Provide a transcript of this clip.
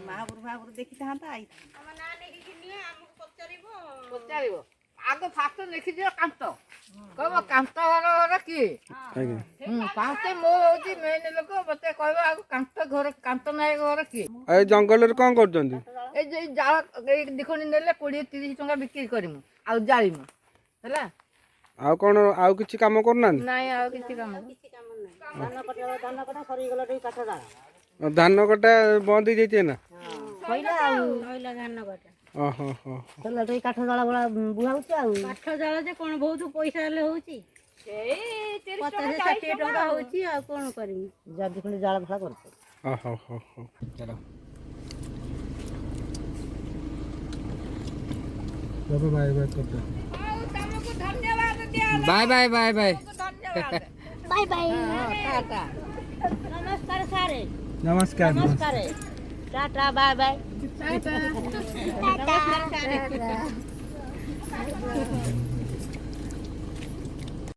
महापुर महापुर देखी था आगे फास्ट लिखी दियो कांत कहबो कांत घर कि कांत मो होची मेन लोक मते कहबो आगे कांत घर कांत नायक घर कि ए जंगल रे कोन करजंदी ए जे जाळ दिखोनी नेले 20 30 टका बिक्री करमु आ जाळीमु हला आ कोन आ किछि काम करना नाही आ किछि काम धान कटा सरी गला काठ डाला धान कटा बंद हो जाइए ना कहला धान कटा ओहो हो चला रे काठ डाला बड़ा बुहा होची आ काठ डाला जे कोन बहुत पैसा ले होची ए 30 50 60 टका होची आ कोन करी जदी खंड जाळ भला करते ओहो हो हो चलो बाय बाय बाय करते तुमको धन्यवाद दिया बाय बाय बाय बाय धन्यवाद बाय बाय टाटा नमस्कार सारे नमस्कार नमस्कार टाटा बाय बाय टाटा नमस्कार सारे